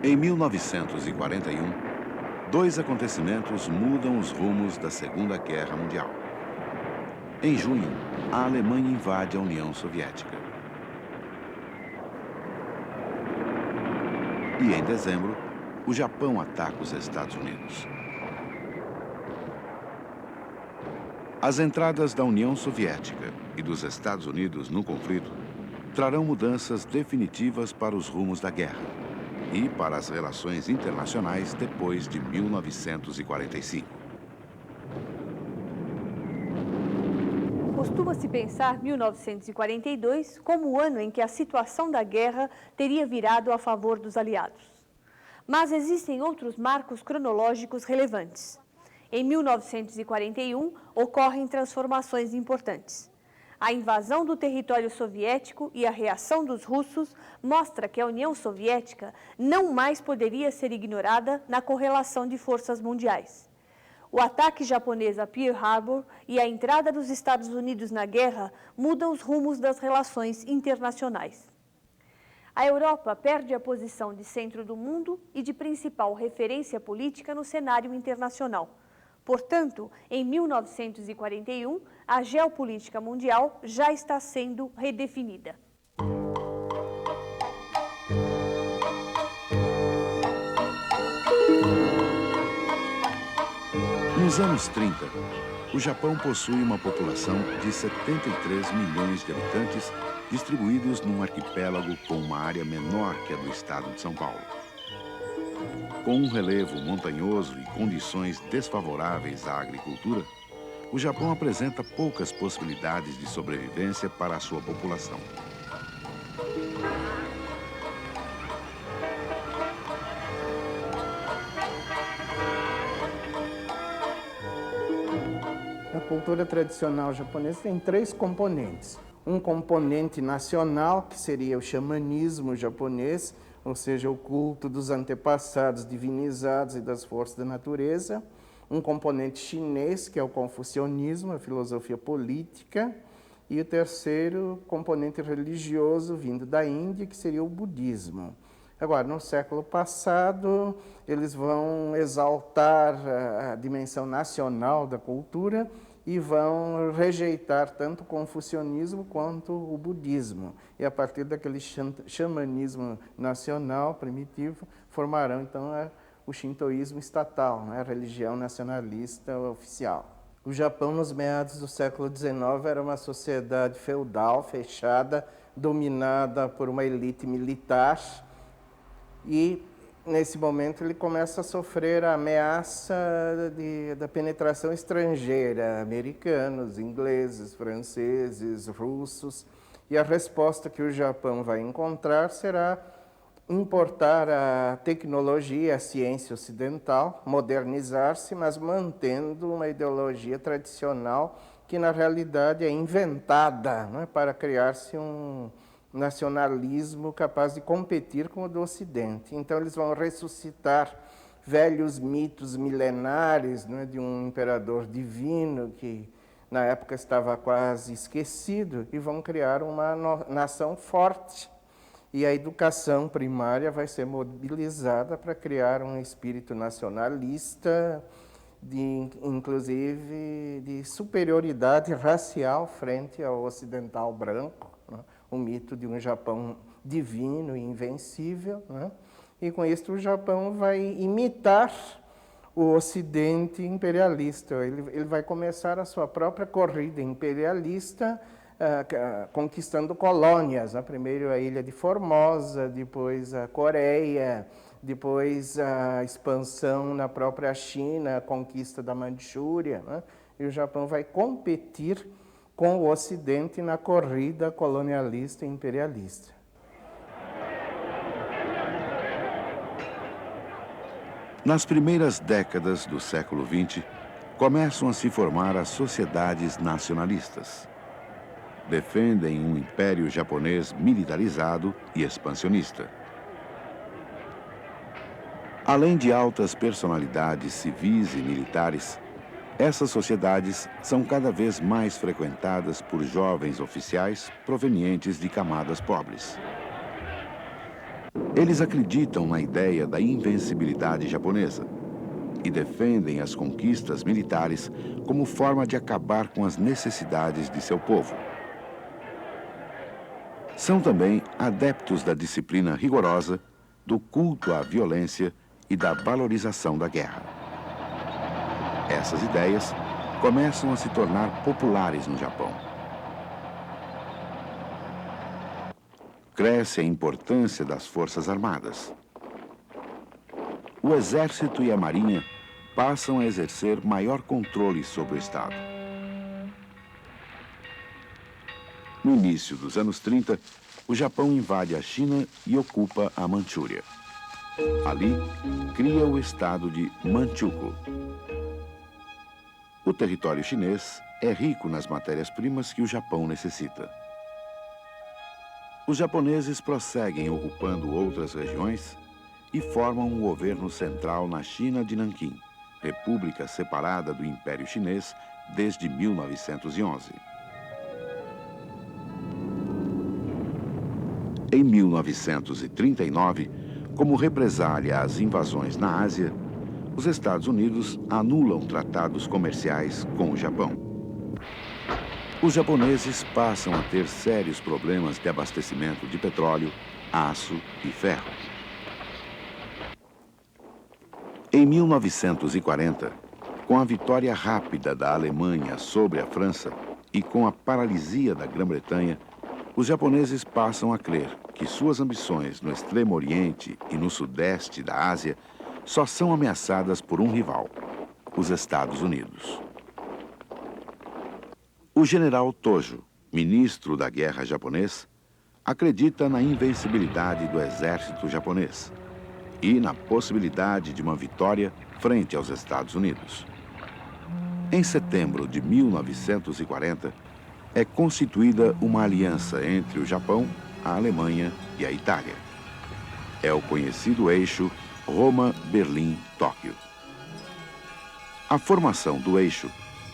Em 1941, dois acontecimentos mudam os rumos da Segunda Guerra Mundial. Em junho, a Alemanha invade a União Soviética. E em dezembro, o Japão ataca os Estados Unidos. As entradas da União Soviética e dos Estados Unidos no conflito trarão mudanças definitivas para os rumos da guerra e para as relações internacionais depois de 1945. Costuma-se pensar 1942 como o ano em que a situação da guerra teria virado a favor dos aliados. Mas existem outros marcos cronológicos relevantes. Em 1941, ocorrem transformações importantes. A invasão do território soviético e a reação dos russos mostra que a União Soviética não mais poderia ser ignorada na correlação de forças mundiais. O ataque japonês a Pearl Harbor e a entrada dos Estados Unidos na guerra mudam os rumos das relações internacionais. A Europa perde a posição de centro do mundo e de principal referência política no cenário internacional. Portanto, em 1941, a geopolítica mundial já está sendo redefinida. Nos anos 30, o Japão possui uma população de 73 milhões de habitantes distribuídos num arquipélago com uma área menor que a do estado de São Paulo. Com um relevo montanhoso e condições desfavoráveis à agricultura, o Japão apresenta poucas possibilidades de sobrevivência para a sua população. A cultura tradicional japonesa tem três componentes. Um componente nacional, que seria o xamanismo japonês, ou seja, o culto dos antepassados divinizados e das forças da natureza. Um componente chinês, que é o confucionismo, a filosofia política. E o terceiro componente religioso, vindo da Índia, que seria o budismo. Agora, no século passado, eles vão exaltar a dimensão nacional da cultura e vão rejeitar tanto o confucionismo quanto o budismo. E a partir daquele xamanismo nacional primitivo, formarão então o shintoísmo estatal, a religião nacionalista oficial. O Japão, nos meados do século XIX, era uma sociedade feudal, fechada, dominada por uma elite militar, e nesse momento ele começa a sofrer a ameaça da penetração estrangeira, americanos, ingleses, franceses, russos, e a resposta que o Japão vai encontrar será importar a tecnologia, a ciência ocidental, modernizar-se, mas mantendo uma ideologia tradicional que na realidade é inventada, né, para criar-se um nacionalismo capaz de competir com o do Ocidente. Então eles vão ressuscitar velhos mitos milenares, né, de um imperador divino que na época estava quase esquecido, e vão criar uma nação forte. E a educação primária vai ser mobilizada para criar um espírito nacionalista, inclusive de superioridade racial frente ao ocidental branco, né? O mito de um Japão divino e invencível, né? E com isso o Japão vai imitar o Ocidente imperialista. Ele vai começar a sua própria corrida imperialista, conquistando colônias, né? Primeiro a ilha de Formosa, depois a Coreia, depois a expansão na própria China, a conquista da Manchúria, né? E o Japão vai competir com o Ocidente na corrida colonialista e imperialista. Nas primeiras décadas do século XX, começam a se formar as sociedades nacionalistas. Defendem um império japonês militarizado e expansionista. Além de altas personalidades civis e militares, essas sociedades são cada vez mais frequentadas por jovens oficiais provenientes de camadas pobres. Eles acreditam na ideia da invencibilidade japonesa e defendem as conquistas militares como forma de acabar com as necessidades de seu povo. São também adeptos da disciplina rigorosa, do culto à violência e da valorização da guerra. Essas ideias começam a se tornar populares no Japão. Cresce a importância das forças armadas. O exército e a marinha passam a exercer maior controle sobre o Estado. No início dos anos 30, o Japão invade a China e ocupa a Manchúria. Ali, cria o estado de Manchukuo. O território chinês é rico nas matérias-primas que o Japão necessita. Os japoneses prosseguem ocupando outras regiões e formam um governo central na China de Nanquim, república separada do Império Chinês desde 1911. Em 1939, como represália às invasões na Ásia, os Estados Unidos anulam tratados comerciais com o Japão. Os japoneses passam a ter sérios problemas de abastecimento de petróleo, aço e ferro. Em 1940, com a vitória rápida da Alemanha sobre a França e com a paralisia da Grã-Bretanha, os japoneses passam a crer que suas ambições no Extremo Oriente e no Sudeste da Ásia só são ameaçadas por um rival, os Estados Unidos. O general Tojo, ministro da guerra japonês, acredita na invencibilidade do exército japonês e na possibilidade de uma vitória frente aos Estados Unidos. Em setembro de 1940, é constituída uma aliança entre o Japão, a Alemanha e a Itália. É o conhecido eixo Roma, Berlim, Tóquio. A formação do eixo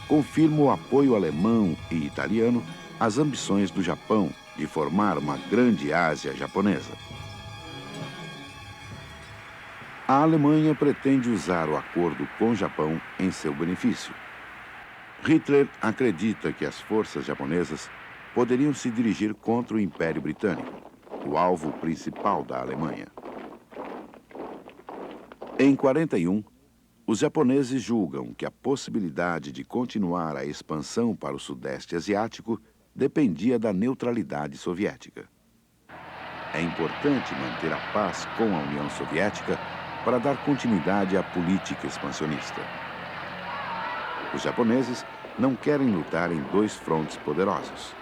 confirma o apoio alemão e italiano às ambições do Japão de formar uma grande Ásia japonesa. A Alemanha pretende usar o acordo com o Japão em seu benefício. Hitler acredita que as forças japonesas poderiam se dirigir contra o Império Britânico, o alvo principal da Alemanha. Em 41, os japoneses julgam que a possibilidade de continuar a expansão para o Sudeste Asiático dependia da neutralidade soviética. É importante manter a paz com a União Soviética para dar continuidade à política expansionista. Os japoneses não querem lutar em dois frontes poderosos.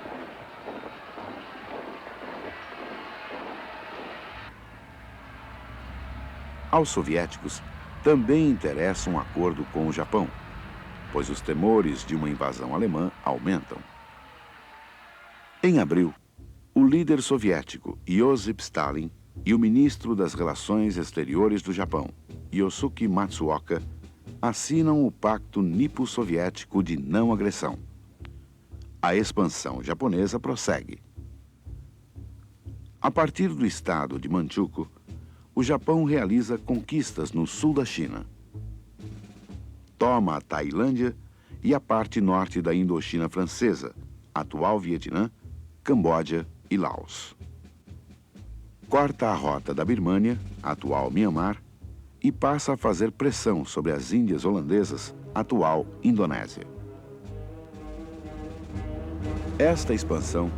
Aos soviéticos também interessa um acordo com o Japão, pois os temores de uma invasão alemã aumentam. Em abril, o líder soviético Iosif Stalin e o ministro das Relações Exteriores do Japão, Yosuke Matsuoka, assinam o Pacto Nipo-Soviético de Não Agressão. A expansão japonesa prossegue. A partir do estado de Manchukuo, o Japão realiza conquistas no sul da China. Toma a Tailândia e a parte norte da Indochina francesa, atual Vietnã, Camboja e Laos. Corta a rota da Birmânia, atual Mianmar, e passa a fazer pressão sobre as Índias holandesas, atual Indonésia. Esta expansão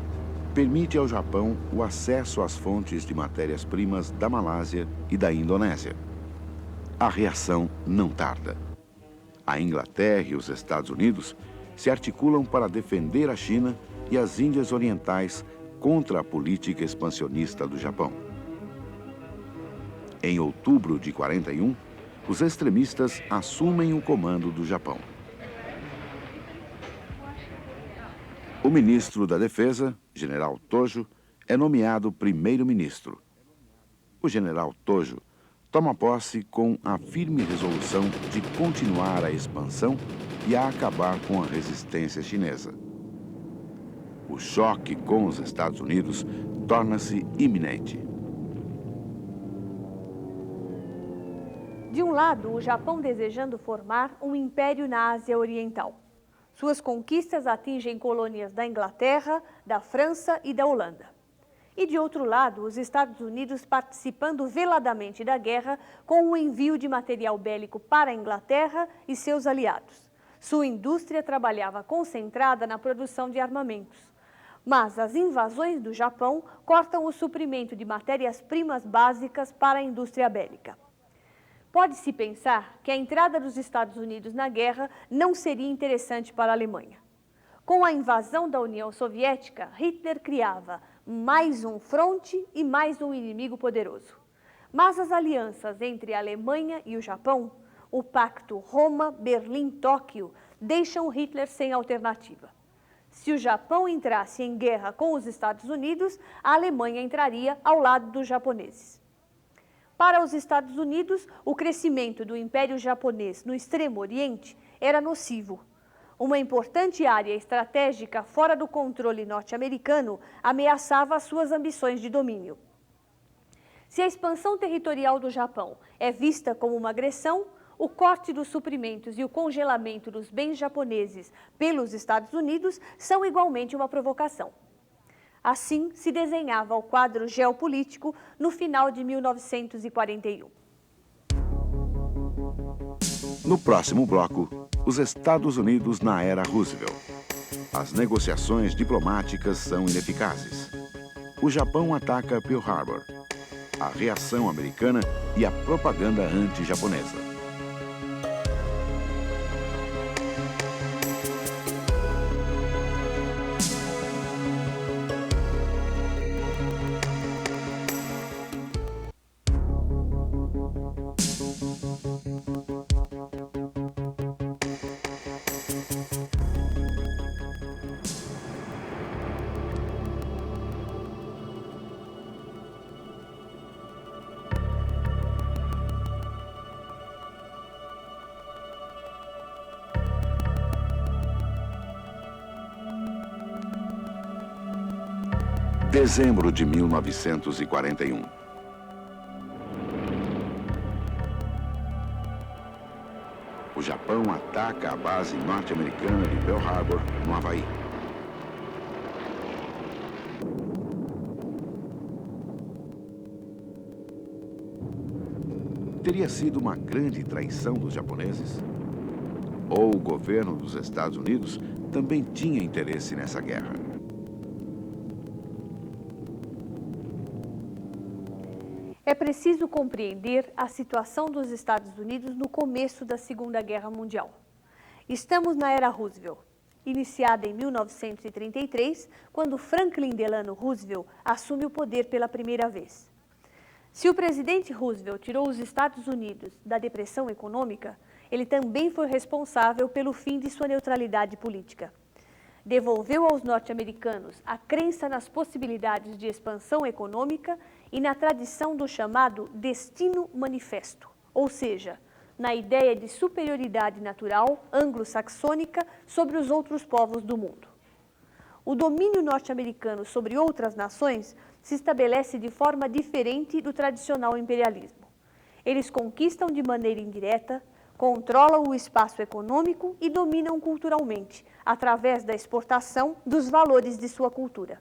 permite ao Japão o acesso às fontes de matérias-primas da Malásia e da Indonésia. A reação não tarda. A Inglaterra e os Estados Unidos se articulam para defender a China e as Índias Orientais contra a política expansionista do Japão. Em outubro de 41, os extremistas assumem o comando do Japão. O ministro da Defesa, general Tojo, é nomeado primeiro-ministro. O general Tojo toma posse com a firme resolução de continuar a expansão e a acabar com a resistência chinesa. O choque com os Estados Unidos torna-se iminente. De um lado, o Japão desejando formar um império na Ásia Oriental. Suas conquistas atingem colônias da Inglaterra, da França e da Holanda. E de outro lado, os Estados Unidos participando veladamente da guerra com o envio de material bélico para a Inglaterra e seus aliados. Sua indústria trabalhava concentrada na produção de armamentos. Mas as invasões do Japão cortam o suprimento de matérias-primas básicas para a indústria bélica. Pode-se pensar que a entrada dos Estados Unidos na guerra não seria interessante para a Alemanha. Com a invasão da União Soviética, Hitler criava mais um fronte e mais um inimigo poderoso. Mas as alianças entre a Alemanha e o Japão, o pacto Roma-Berlim-Tóquio, deixam Hitler sem alternativa. Se o Japão entrasse em guerra com os Estados Unidos, a Alemanha entraria ao lado dos japoneses. Para os Estados Unidos, o crescimento do Império Japonês no Extremo Oriente era nocivo. Uma importante área estratégica fora do controle norte-americano ameaçava suas ambições de domínio. Se a expansão territorial do Japão é vista como uma agressão, o corte dos suprimentos e o congelamento dos bens japoneses pelos Estados Unidos são igualmente uma provocação. Assim se desenhava o quadro geopolítico no final de 1941. No próximo bloco, os Estados Unidos na era Roosevelt. As negociações diplomáticas são ineficazes. O Japão ataca Pearl Harbor. A reação americana e a propaganda anti-japonesa. Dezembro de 1941. O Japão ataca a base norte-americana de Pearl Harbor, no Havaí. Teria sido uma grande traição dos japoneses? Ou o governo dos Estados Unidos também tinha interesse nessa guerra? É preciso compreender a situação dos Estados Unidos no começo da Segunda Guerra Mundial. Estamos na era Roosevelt, iniciada em 1933, quando Franklin Delano Roosevelt assume o poder pela primeira vez. Se o presidente Roosevelt tirou os Estados Unidos da depressão econômica, ele também foi responsável pelo fim de sua neutralidade política. Devolveu aos norte-americanos a crença nas possibilidades de expansão econômica e na tradição do chamado destino manifesto, ou seja, na ideia de superioridade natural anglo-saxônica sobre os outros povos do mundo. O domínio norte-americano sobre outras nações se estabelece de forma diferente do tradicional imperialismo. Eles conquistam de maneira indireta, controlam o espaço econômico e dominam culturalmente, através da exportação dos valores de sua cultura.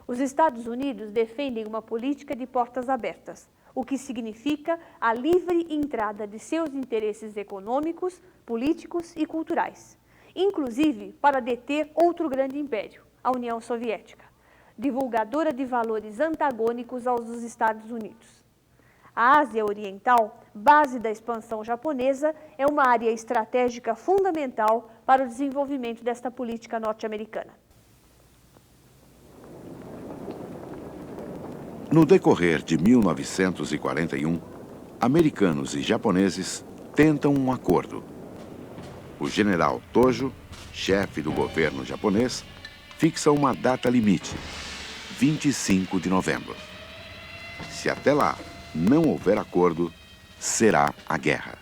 Os Estados Unidos defendem uma política de portas abertas, o que significa a livre entrada de seus interesses econômicos, políticos e culturais, inclusive para deter outro grande império, a União Soviética, divulgadora de valores antagônicos aos dos Estados Unidos. A Ásia Oriental, base da expansão japonesa, é uma área estratégica fundamental para o desenvolvimento desta política norte-americana. No decorrer de 1941, americanos e japoneses tentam um acordo. O general Tojo, chefe do governo japonês, fixa uma data limite, 25 de novembro. Se até lá não houver acordo, será a guerra.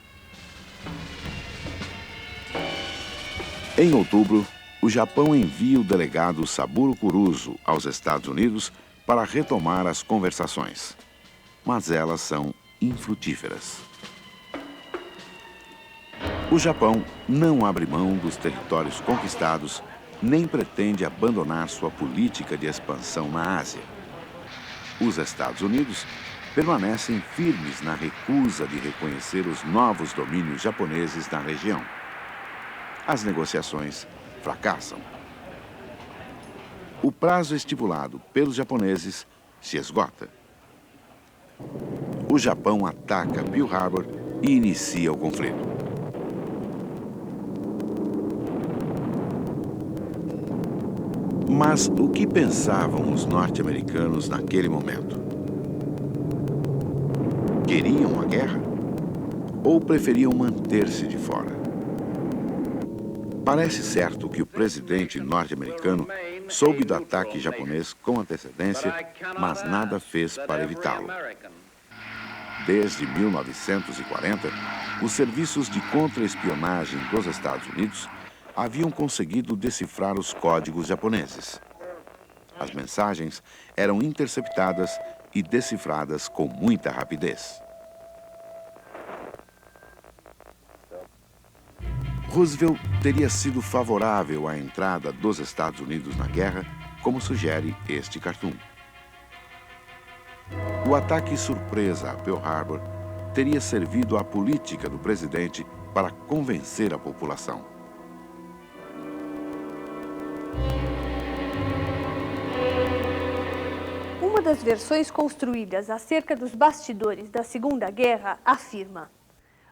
Em outubro, o Japão envia o delegado Saburo Kuruzo aos Estados Unidos para retomar as conversações. Mas elas são infrutíferas. O Japão não abre mão dos territórios conquistados, nem pretende abandonar sua política de expansão na Ásia. Os Estados Unidos permanecem firmes na recusa de reconhecer os novos domínios japoneses na região. As negociações fracassam. O prazo estipulado pelos japoneses se esgota. O Japão ataca Pearl Harbor e inicia o conflito. Mas o que pensavam os norte-americanos naquele momento? Queriam a guerra? Ou preferiam manter-se de fora? Parece certo que o presidente norte-americano soube do ataque japonês com antecedência, mas nada fez para evitá-lo. Desde 1940, os serviços de contra-espionagem dos Estados Unidos haviam conseguido decifrar os códigos japoneses. As mensagens eram interceptadas e decifradas com muita rapidez. Roosevelt teria sido favorável à entrada dos Estados Unidos na guerra, como sugere este cartoon. O ataque surpresa a Pearl Harbor teria servido à política do presidente para convencer a população. Uma das versões construídas acerca dos bastidores da Segunda Guerra afirma: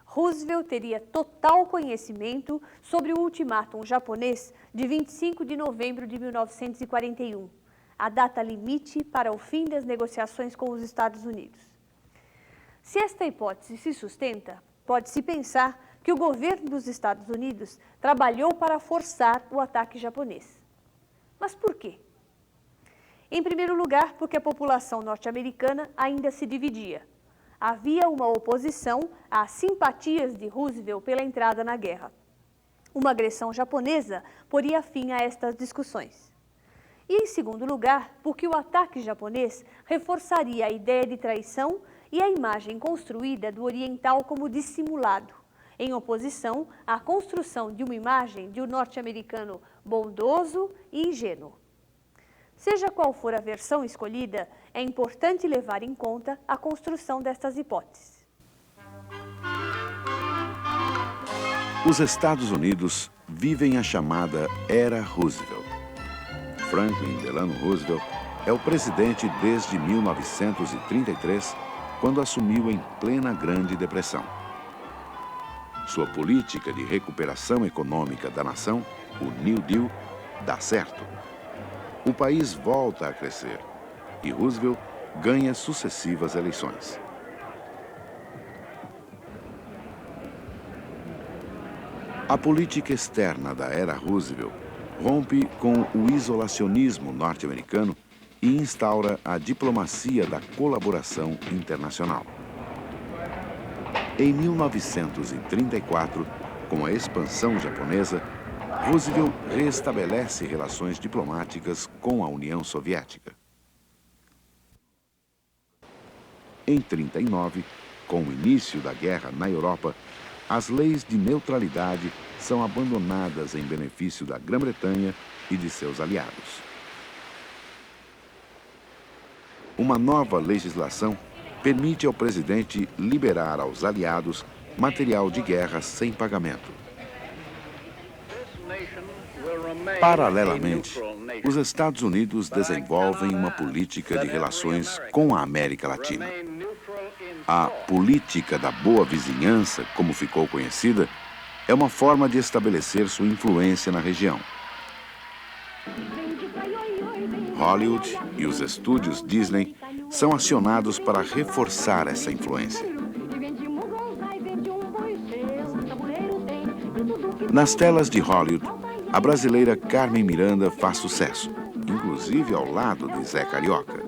Roosevelt teria total conhecimento sobre o ultimátum japonês de 25 de novembro de 1941, a data limite para o fim das negociações com os Estados Unidos. Se esta hipótese se sustenta, pode-se pensar que o governo dos Estados Unidos trabalhou para forçar o ataque japonês. Mas por quê? Em primeiro lugar, porque a população norte-americana ainda se dividia. Havia uma oposição às simpatias de Roosevelt pela entrada na guerra. Uma agressão japonesa poria fim a estas discussões. E, em segundo lugar, porque o ataque japonês reforçaria a ideia de traição e a imagem construída do oriental como dissimulado, em oposição à construção de uma imagem de um norte-americano bondoso e ingênuo. Seja qual for a versão escolhida, é importante levar em conta a construção destas hipóteses. Os Estados Unidos vivem a chamada Era Roosevelt. Franklin Delano Roosevelt é o presidente desde 1933, quando assumiu em plena Grande Depressão. Sua política de recuperação econômica da nação, o New Deal, dá certo. O país volta a crescer e Roosevelt ganha sucessivas eleições. A política externa da era Roosevelt rompe com o isolacionismo norte-americano e instaura a diplomacia da colaboração internacional. Em 1934, com a expansão japonesa, Roosevelt reestabelece relações diplomáticas com a União Soviética. Em 1939, com o início da guerra na Europa, as leis de neutralidade são abandonadas em benefício da Grã-Bretanha e de seus aliados. Uma nova legislação permite ao presidente liberar aos aliados material de guerra sem pagamento. Paralelamente, os Estados Unidos desenvolvem uma política de relações com a América Latina. A política da boa vizinhança, como ficou conhecida, é uma forma de estabelecer sua influência na região. Hollywood e os estúdios Disney são acionados para reforçar essa influência. Nas telas de Hollywood, a brasileira Carmen Miranda faz sucesso, inclusive ao lado de Zé Carioca.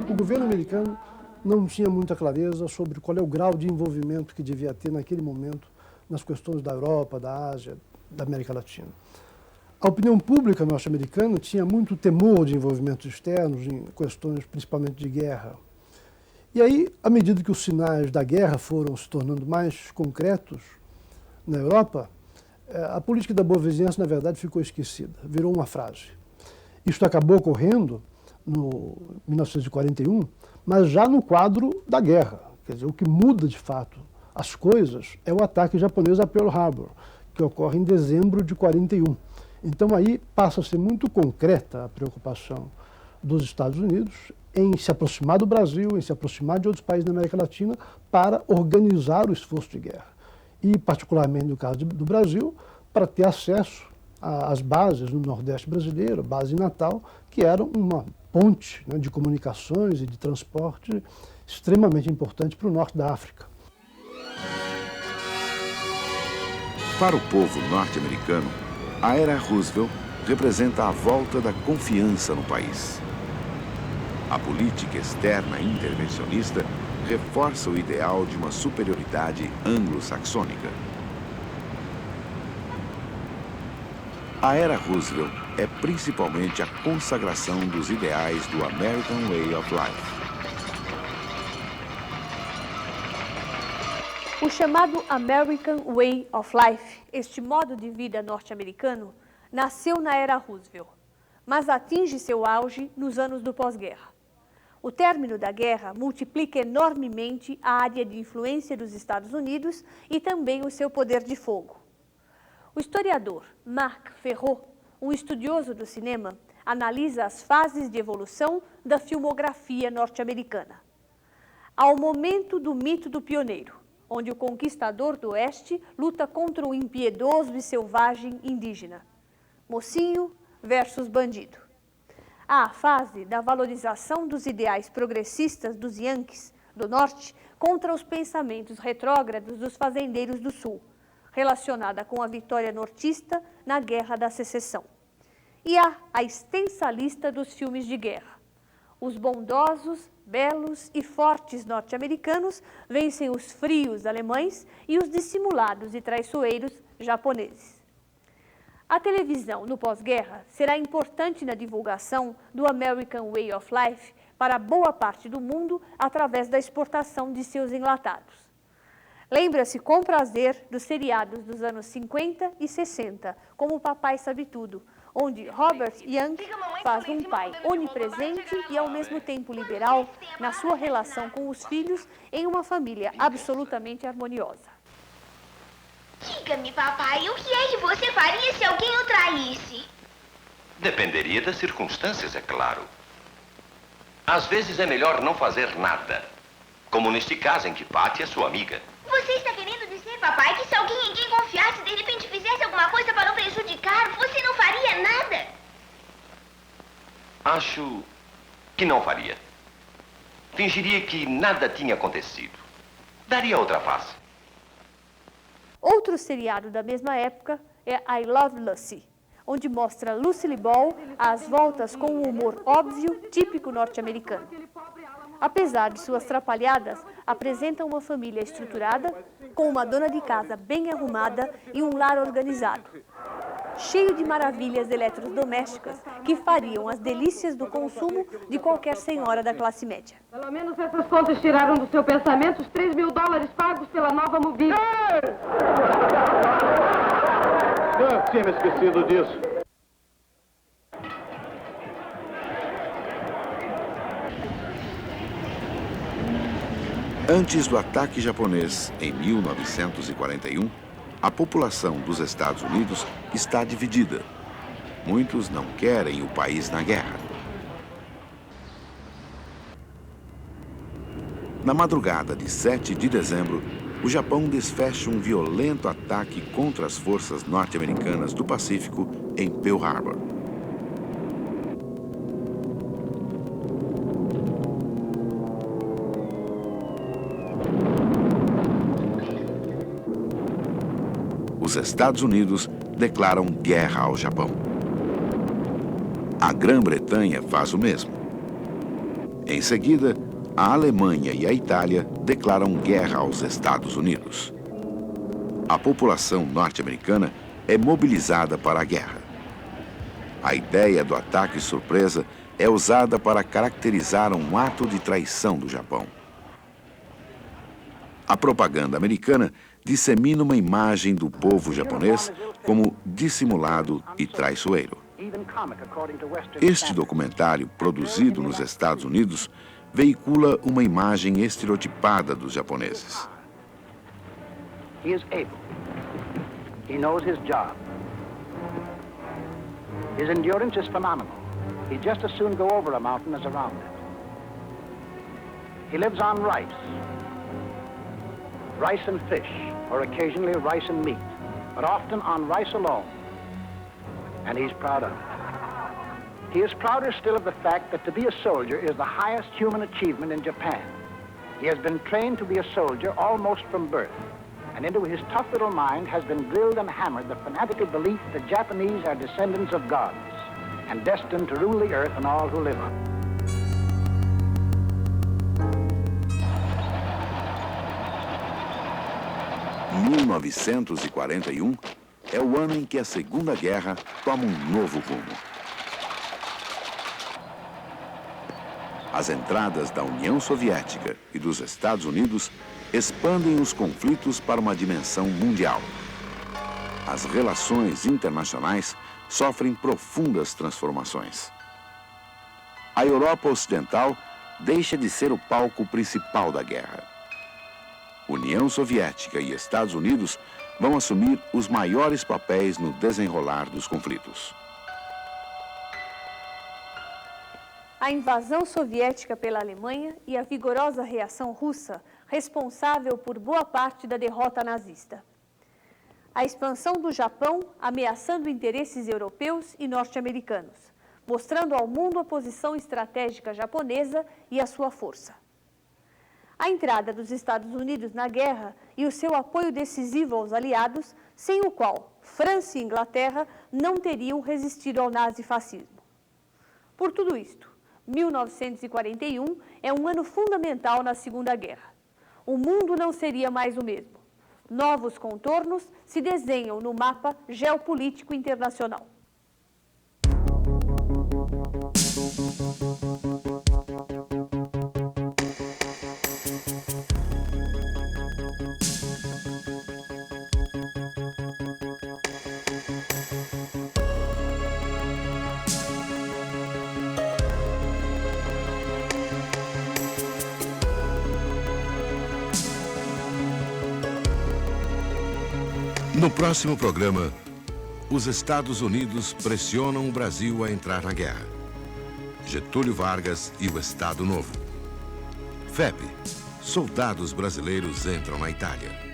O governo americano não tinha muita clareza sobre qual é o grau de envolvimento que devia ter naquele momento nas questões da Europa, da Ásia, da América Latina. A opinião pública norte-americana tinha muito temor de envolvimentos externos em questões principalmente de guerra. E aí, à medida que os sinais da guerra foram se tornando mais concretos na Europa, a política da boa vizinhança, na verdade, ficou esquecida, virou uma frase. Isto acabou ocorrendo no 1941, mas já no quadro da guerra. Quer dizer, o que muda, de fato, as coisas é o ataque japonês a Pearl Harbor, que ocorre em dezembro de 41. Então, aí passa a ser muito concreta a preocupação dos Estados Unidos em se aproximar do Brasil, em se aproximar de outros países da América Latina para organizar o esforço de guerra. E, particularmente no caso do Brasil, para ter acesso às bases no Nordeste brasileiro, base em Natal, que eram uma ponte, né, de comunicações e de transporte extremamente importante para o norte da África. Para o povo norte-americano, a era Roosevelt representa a volta da confiança no país. A política externa intervencionista reforça o ideal de uma superioridade anglo-saxônica. A era Roosevelt é principalmente a consagração dos ideais do American Way of Life. O chamado American Way of Life, este modo de vida norte-americano, nasceu na era Roosevelt, mas atinge seu auge nos anos do pós-guerra. O término da guerra multiplica enormemente a área de influência dos Estados Unidos e também o seu poder de fogo. O historiador Marc Ferrot, um estudioso do cinema, analisa as fases de evolução da filmografia norte-americana. Ao momento do mito do pioneiro, onde o conquistador do Oeste luta contra o impiedoso e selvagem indígena. Mocinho versus bandido. Há a fase da valorização dos ideais progressistas dos Yankees do Norte contra os pensamentos retrógrados dos fazendeiros do Sul, relacionada com a vitória nortista na Guerra da Secessão. E há a extensa lista dos filmes de guerra. Os bondosos, belos e fortes norte-americanos vencem os frios alemães e os dissimulados e traiçoeiros japoneses. A televisão, no pós-guerra, será importante na divulgação do American Way of Life para boa parte do mundo através da exportação de seus enlatados. Lembra-se com prazer dos seriados dos anos 50 e 60, como Papai Sabe Tudo, onde Robert Young faz um pai onipresente e ao mesmo tempo liberal na sua relação com os filhos em uma família absolutamente harmoniosa. Diga-me, papai, o que é que você faria se alguém o traísse? Dependeria das circunstâncias, é claro. Às vezes é melhor não fazer nada, como neste caso em que Patty é sua amiga. Você está querendo dizer, papai, que se alguém em quem confiasse de repente fizesse alguma coisa para o prejudicar, você não faria nada? Acho que não faria. Fingiria que nada tinha acontecido. Daria outra face. Outro seriado da mesma época é I Love Lucy, onde mostra Lucille Ball às voltas com um humor óbvio, típico norte-americano. Apesar de suas trapalhadas, apresenta uma família estruturada, com uma dona de casa bem arrumada e um lar organizado, cheio de maravilhas eletrodomésticas que fariam as delícias do consumo de qualquer senhora da classe média. Pelo menos essas contas tiraram do seu pensamento os $3.000 pagos pela nova mobília. Eu tinha me esquecido disso. Antes do ataque japonês, em 1941, a população dos Estados Unidos está dividida. Muitos não querem o país na guerra. Na madrugada de 7 de dezembro, o Japão desfecha um violento ataque contra as forças norte-americanas do Pacífico em Pearl Harbor. Os Estados Unidos declaram guerra ao Japão. A Grã-Bretanha faz o mesmo. Em seguida, a Alemanha e a Itália declaram guerra aos Estados Unidos. A população norte-americana é mobilizada para a guerra. A ideia do ataque surpresa é usada para caracterizar um ato de traição do Japão. A propaganda americana dissemina uma imagem do povo japonês como dissimulado e traiçoeiro. Este documentário, produzido nos Estados Unidos, veicula uma imagem estereotipada dos japoneses. He is able. He knows his job. His endurance is phenomenal. He'd just as soon go over a mountain as around it. He lives on rice and fish, or occasionally rice and meat, but often on rice alone. And he's proud of it. He is prouder still of the fact that to be a soldier is the highest human achievement in Japan. He has been trained to be a soldier almost from birth, and into his tough little mind has been drilled and hammered the fanatical belief that Japanese are descendants of gods and destined to rule the earth and all who live on it. Em 1941 é o ano em que a Segunda Guerra toma um novo rumo. As entradas da União Soviética e dos Estados Unidos expandem os conflitos para uma dimensão mundial. As relações internacionais sofrem profundas transformações. A Europa Ocidental deixa de ser o palco principal da guerra. União Soviética e Estados Unidos vão assumir os maiores papéis no desenrolar dos conflitos. A invasão soviética pela Alemanha e a vigorosa reação russa, responsável por boa parte da derrota nazista. A expansão do Japão ameaçando interesses europeus e norte-americanos, mostrando ao mundo a posição estratégica japonesa e a sua força. A entrada dos Estados Unidos na guerra e o seu apoio decisivo aos aliados, sem o qual França e Inglaterra não teriam resistido ao nazifascismo. Por tudo isto, 1941 é um ano fundamental na Segunda Guerra. O mundo não seria mais o mesmo. Novos contornos se desenham no mapa geopolítico internacional. No próximo programa, os Estados Unidos pressionam o Brasil a entrar na guerra. Getúlio Vargas e o Estado Novo. FEB, soldados brasileiros entram na Itália.